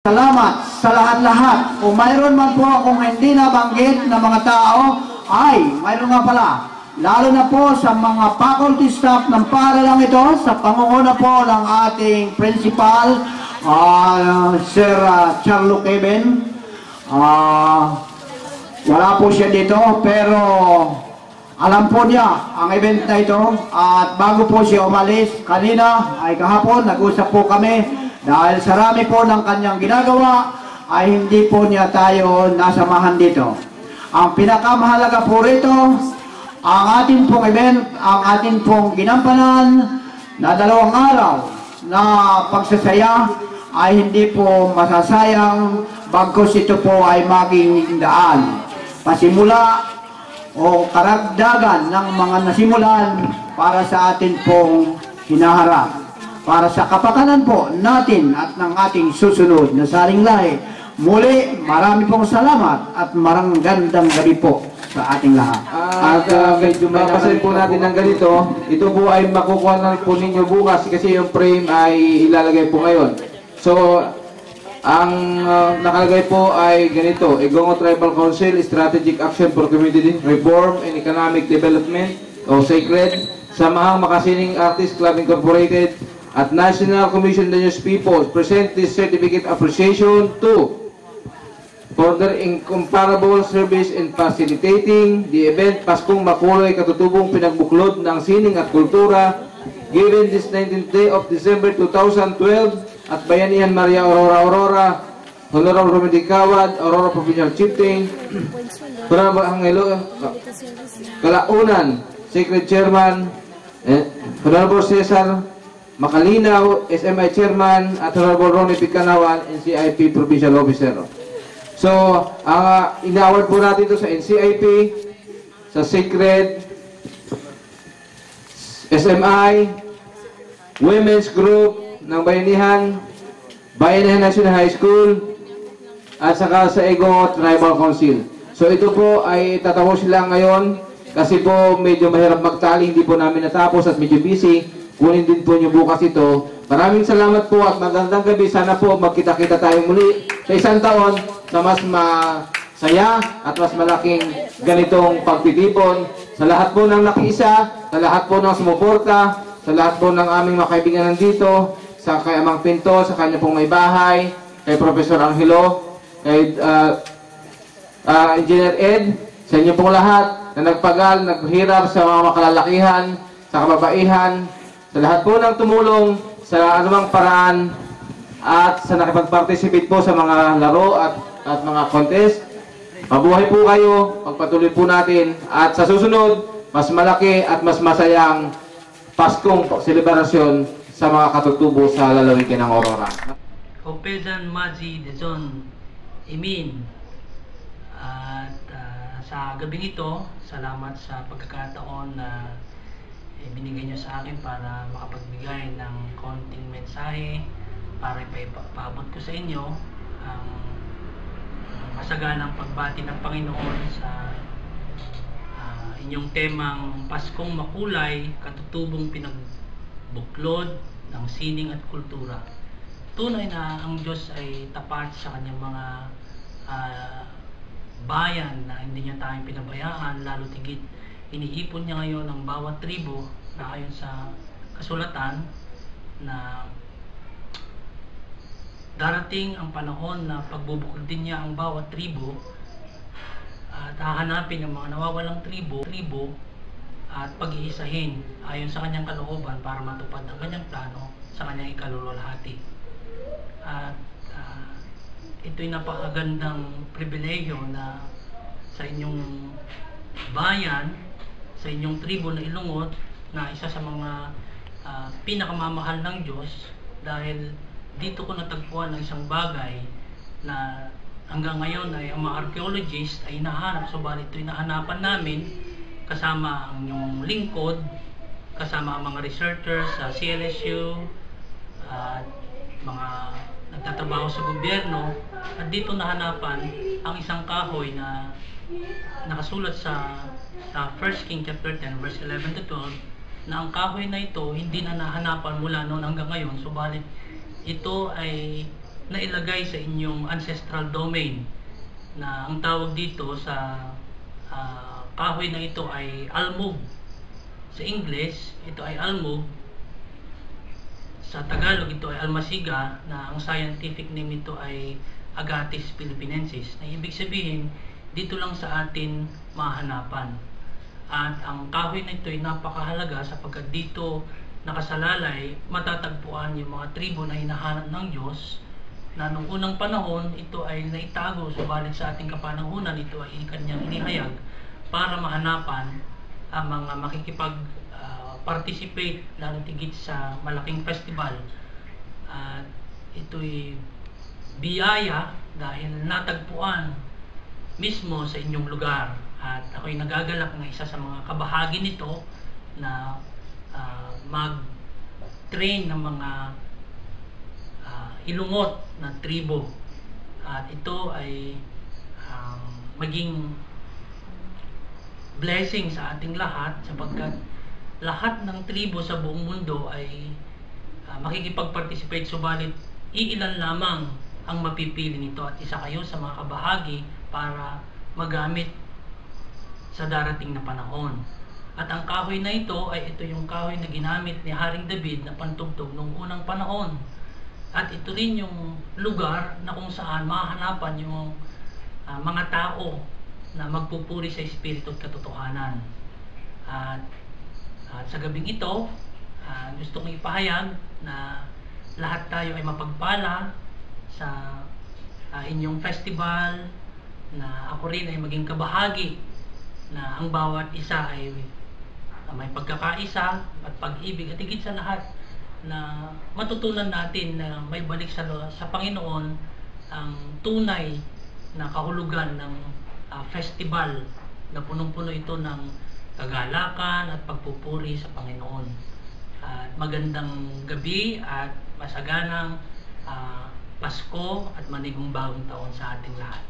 Salamat sa lahat-lahat. Kung mayroon man po akong hindi nabanggit na mga tao, ay mayroon nga pala. Lalo na po sa mga faculty staff ng paaralang ito, sa pangunguna po ng ating principal, Sir Charlo Kevin. Wala po siya dito, pero alam po niya ang event na ito. At bago po siya umalis, kanina ay kahapon, nag-usap po kami. Dahil sa rami po ng kanyang ginagawa, ay hindi po niya tayo nasamahan dito. Ang pinakamahalaga po rito, ang ating pong event, ang ating pong ginampanan na 2 araw na pagsasaya ay hindi po masasayang bagkus ito po ay maging daan. Pasimula o karagdagan ng mga nasimulan para sa atin pong hinaharap. Para sa kapakanan po natin at ng ating susunod na saling lahi. Muli, marami pong salamat at gandang gabi po sa ating lahat. At medyo mapasahin po natin ng ganito. Ito po ay makukuha na po ninyo bukas kasi yung frame ay ilalagay po ngayon. So, ang nakalagay po ay ganito. Egongo Tribal Council Strategic Action for Community Reform and Economic Development o SACRED, Samahang Makasining Artists Club Incorporated, at National Commission on the News People present this certificate appreciation to for their incomparable service in facilitating the event Paskong Makulay Katutubong Pinagbuklod ng Sining at Kultura given this 19th day of December 2012 at Bayanihan Maria Aurora, Honorable Romedy Kawad, Aurora Provincial Chieftain, Honorable Angelo Kalaunan, Secret Chairman, Honorable Cesar Makalinaw, SMI Chairman, at Honorable Ronnie Picanawan, NCIP Provincial Officer. So, ina-award po natin ito sa NCIP, sa SACRED, SMI, Women's Group ng Bayanihan, Bayanihan National High School, at saka sa Egongo Tribal Council. So, ito po ay tatapos lang ngayon kasi po medyo mahirap magtali, hindi po namin natapos at medyo busy. Kunin din po nyo bukas ito. Maraming salamat po at magandang gabi. Sana po magkita-kita tayo muli sa isang taon na mas masaya at mas malaking ganitong pagtitipon. Sa lahat po ng nakiisa, sa lahat po ng sumuporta, sa lahat po ng aming mga kaibigan nandito, sa kay Amang Pinto, sa kanya pong may bahay, kay Professor Angelo, kay Engineer Ed, sa inyo pong lahat na nagpagal, naghirap sa mga makalalakihan, sa kababaihan, sa lahat po ng tumulong sa anumang paraan at sa nakipag-participate po sa mga laro at mga contest. Mabuhay po kayo, pagpatuloy po natin at sa susunod, mas malaki at mas masayang Paskong selebrasyon sa mga katutubo sa lalawigan ng Aurora. Opedan Mazi Dezon Imin. At sa gabing ito, salamat sa pagkakataon na binigay nyo sa akin para makapagbigay ng konting mensahe para ipaabot ko sa inyo ang masaganang pagbati ng Panginoon sa inyong temang Paskong Makulay, Katutubong Pinagbuklod ng Sining at Kultura. Tunay na ang Diyos ay tapat sa kanyang mga bayan na hindi niya tayong pinabayaan, lalo tigit iniipon niya ngayon ang bawat tribo na ayon sa kasulatan na darating ang panahon na pagbubukod din niya ang bawat tribo at hahanapin ang mga nawawalang tribo at pag-iisahin ayon sa kanyang kalooban para matupad ang kanyang plano sa kanyang ikalululhati. At ito'y napakagandang pribilehiyo na sa inyong bayan, sa inyong tribo na Ilonggot, na isa sa mga pinakamamahal ng Diyos, dahil dito ko natagpuan ng isang bagay na hanggang ngayon ay ang mga archaeologist ay hinahanap, subalit ito'y nahanapan namin kasama ang inyong lingkod, kasama ang mga researchers sa CLSU at mga nagtatrabaho sa gobyerno, at dito nahanapan ang isang kahoy na nakasulat sa 1 King chapter 10 verse 11 to 12 na ang kahoy na ito hindi na nahanapan mula noon hanggang ngayon, subalit ito ay na ilagay sa inyong ancestral domain, na ang tawag dito sa kahoy na ito ay almug. Sa English, ito ay almug. Sa Tagalog, ito ay almasiga, na ang scientific name nito ay Agathis philippinensis, na ibig sabihin, dito lang sa atin mahanapan. At ang kahoy na ito ay napakahalaga sapagkat dito nakasalalay, matatagpuan yung mga tribo na hinahanap ng Diyos, na nung unang panahon, ito ay naitago, subalit sa ating kapanahunan, ito ay kanyang inihayag para mahanapan ang mga participate lalo tigit sa malaking festival. At ito'y biyaya dahil natagpuan mismo sa inyong lugar. At ako'y nagagalak na isa sa mga kabahagi nito na mag-train ng mga ilungot na tribo. At ito ay maging blessing sa ating lahat sapagkat lahat ng tribo sa buong mundo ay makikipag-participate, subalit iilan lamang ang mapipili nito at isa kayo sa mga kabahagi para magamit sa darating na panahon. At ang kahoy na ito ay ito yung kahoy na ginamit ni Haring David na pantugtog noong unang panahon. At ito rin yung lugar na kung saan mahahanapan yung mga tao na magpupuri sa Espiritu at katotohanan. At sa gabing ito, gusto kong ipahayag na lahat tayo ay mapagpala sa inyong festival, na ako rin ay maging kabahagi, na ang bawat isa ay may pagkakaisa at pag-ibig, at higit sa lahat na matutunan natin na may balik sa Panginoon ang tunay na kahulugan ng festival, na punong-puno ito ng kagalakan at pagpupuri sa Panginoon. At magandang gabi at masaganang Pasko at manigong bagong taon sa ating lahat.